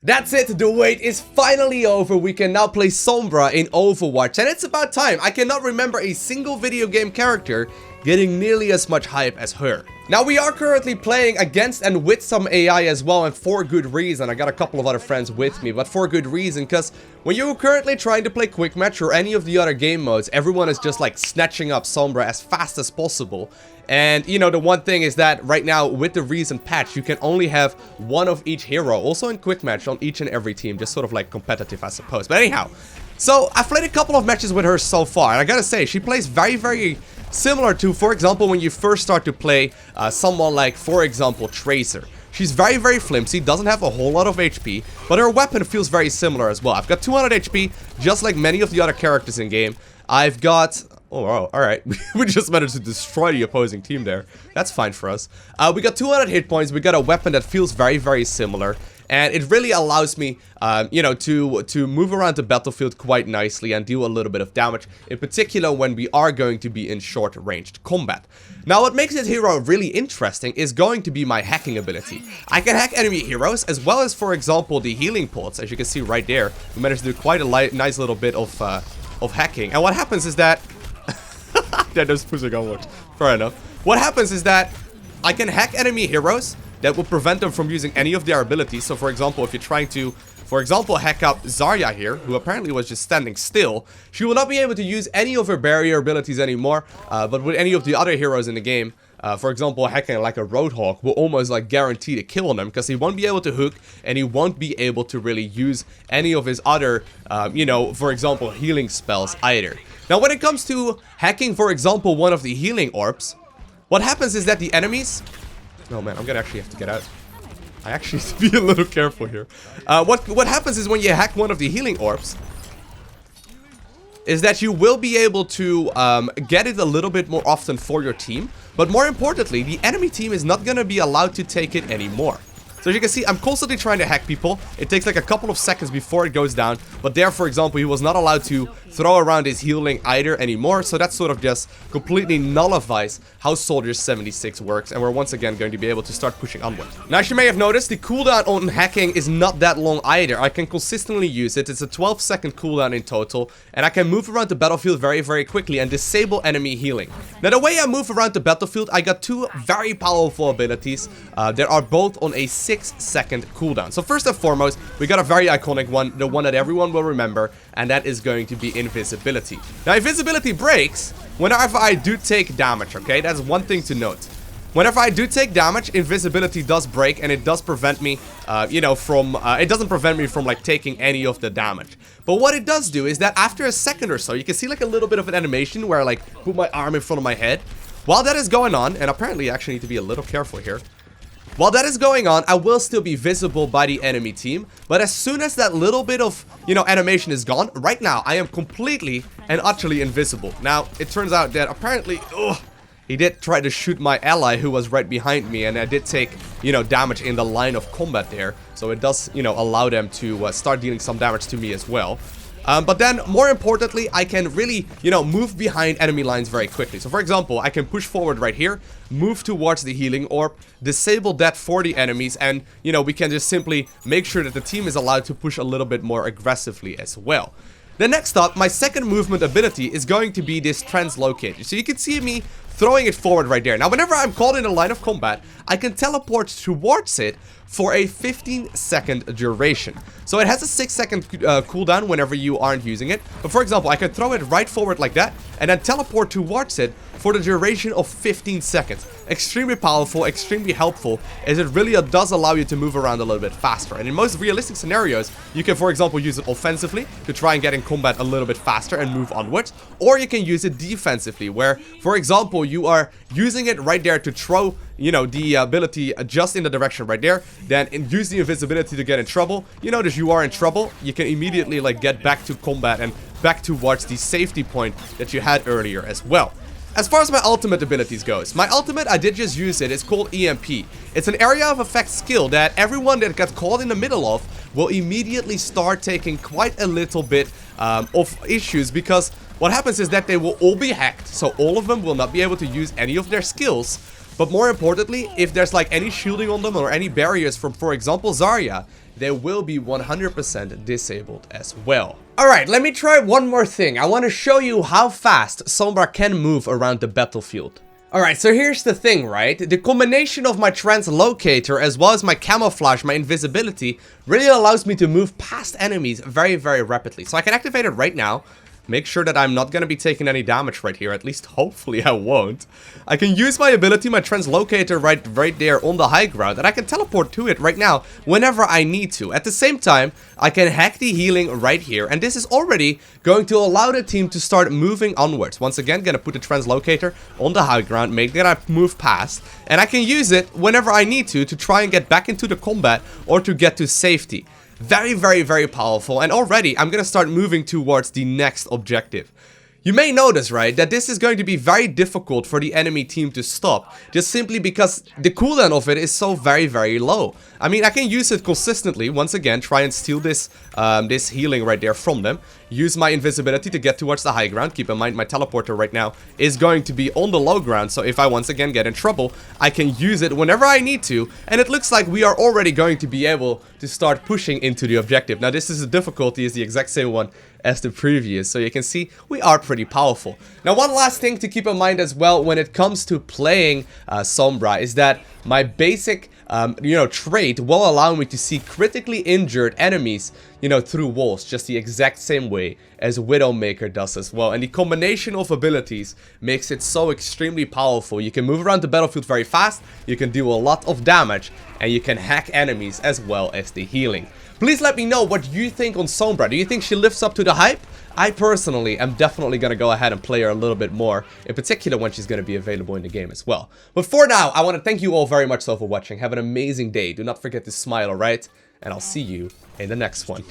That's it, the wait is finally over. We can now play Sombra in Overwatch, and it's about time. I cannot remember a single video game character getting nearly as much hype as her. Now, we are currently playing against and with some AI as well, and for good reason. I got a couple of other friends with me, but for good reason, because when you're currently trying to play Quick Match or any of the other game modes, everyone is just like snatching up Sombra as fast as possible. And, you know, the one thing is that right now, with the recent patch, you can only have one of each hero, also in Quick Match, on each and every team, just sort of like competitive, I suppose. But anyhow, so I've played a couple of matches with her so far, and I gotta say, she plays very similar to, for example, when you first start to play someone like, for example, Tracer. She's very flimsy, doesn't have a whole lot of HP, but her weapon feels very similar as well. I've got 200 HP, just like many of the other characters in game. I've got... Oh, wow, alright. We just managed to destroy the opposing team there. That's fine for us. We got 200 hit points, we got a weapon that feels very similar. And it really allows me, you know, to move around the battlefield quite nicely and deal a little bit of damage, in particular when we are going to be in short-ranged combat. Now, what makes this hero really interesting is going to be my hacking ability. I can hack enemy heroes, as well as, for example, the healing pods. As you can see right there, we managed to do quite a nice little bit of hacking. And what happens is that... That does pushing onwards. Fair enough. What happens is that I can hack enemy heroes that will prevent them from using any of their abilities. So, for example, if you're trying to, for example, hack up Zarya here, who apparently was just standing still, she will not be able to use any of her barrier abilities anymore. But with any of the other heroes in the game, for example, hacking like a Roadhog will almost like guarantee to kill them, because he won't be able to hook and he won't be able to really use any of his other, you know, for example, healing spells either. Now, when it comes to hacking, for example, one of the healing orbs, what happens is that the enemies... Oh man, I'm gonna actually have to get out. I actually have to be a little careful here. What happens is when you hack one of the healing orbs, is that you will be able to get it a little bit more often for your team. But more importantly, the enemy team is not gonna be allowed to take it anymore. So as you can see, I'm constantly trying to hack people. It takes like a couple of seconds before it goes down. But there, for example, he was not allowed to throw around his healing either anymore. So that sort of just completely nullifies how Soldier 76 works. And we're once again going to be able to start pushing onward. Now, as you may have noticed, the cooldown on hacking is not that long either. I can consistently use it. It's a 12-second cooldown in total. And I can move around the battlefield very quickly and disable enemy healing. Now, the way I move around the battlefield, I got two very powerful abilities that are both on a 6-second cooldown. So first and foremost, we got a very iconic one, the one that everyone will remember, and that is going to be invisibility. Now, invisibility breaks whenever I do take damage, okay? That's one thing to note. Whenever I do take damage, invisibility does break, and it does prevent me, you know, from, it doesn't prevent me from, like, taking any of the damage. But what it does do is that after a second or so, you can see, like, a little bit of an animation where I, like, put my arm in front of my head. While that is going on, and apparently I actually need to be a little careful here. While that is going on, I will still be visible by the enemy team, but as soon as that little bit of, you know, animation is gone, right now, I am completely and utterly invisible. Now, it turns out that apparently, he did try to shoot my ally who was right behind me, and I did take, you know, damage in the line of combat there, so it does, you know, allow them to start dealing some damage to me as well. But then, more importantly, I can really, you know, move behind enemy lines very quickly. So, for example, I can push forward right here, move towards the healing orb, disable that for the enemies, and, you know, we can just simply make sure that the team is allowed to push a little bit more aggressively as well. Then next up, my second movement ability is going to be this Translocate. So you can see me throwing it forward right there. Now, whenever I'm caught in a line of combat, I can teleport towards it for a 15-second duration. So it has a 6-second cooldown whenever you aren't using it. But for example, I can throw it right forward like that, and then teleport towards it for the duration of 15 seconds. Extremely powerful, extremely helpful, as it really does allow you to move around a little bit faster. And in most realistic scenarios, you can, for example, use it offensively to try and get in combat a little bit faster and move onwards. Or you can use it defensively, where, for example, you are using it right there to throw, you know, the ability just in the direction right there, then use the invisibility to get in trouble. You notice you are in trouble, you can immediately, like, get back to combat and back towards the safety point that you had earlier as well. As far as my ultimate abilities goes, my ultimate, I did just use it, it's called EMP. It's an area of effect skill that everyone that got caught in the middle of will immediately start taking quite a little bit of issues, because what happens is that they will all be hacked, so all of them will not be able to use any of their skills. But more importantly, if there's like any shielding on them or any barriers from, for example, Zarya, they will be 100% disabled as well. Alright, let me try one more thing. I want to show you how fast Sombra can move around the battlefield. Alright, so here's the thing, right? The combination of my Translocator as well as my camouflage, my invisibility, really allows me to move past enemies very, very rapidly. So I can activate it right now. Make sure that I'm not going to be taking any damage right here. At least, hopefully, I won't. I can use my ability, my Translocator right there on the high ground. And I can teleport to it right now whenever I need to. At the same time, I can hack the healing right here. And this is already going to allow the team to start moving onwards. Once again, going to put the Translocator on the high ground. Make that I move past. And I can use it whenever I need to try and get back into the combat or to get to safety. Very, very, very powerful, and already I'm gonna start moving towards the next objective. You may notice, right, that this is going to be very difficult for the enemy team to stop, just simply because the cooldown of it is so very, very low. I mean, I can use it consistently, once again, try and steal this this healing right there from them. Use my invisibility to get towards the high ground. Keep in mind, my teleporter right now is going to be on the low ground, so if I once again get in trouble, I can use it whenever I need to, and it looks like we are already going to be able to start pushing into the objective. Now, this is the difficulty is the exact same one as the previous, so you can see we are pretty powerful. Now, one last thing to keep in mind as well when it comes to playing Sombra is that my basic trait will allow me to see critically injured enemies, through walls, just the exact same way as Widowmaker does as well. And the combination of abilities makes it so extremely powerful. You can move around the battlefield very fast, you can do a lot of damage, and you can hack enemies as well as the healing. Please let me know what you think on Sombra. Do you think she lives up to the hype? I personally am definitely going to go ahead and play her a little bit more, in particular when she's going to be available in the game as well. But for now, I want to thank you all very much so for watching. Have an amazing day. Do not forget to smile, alright? And I'll see you in the next one.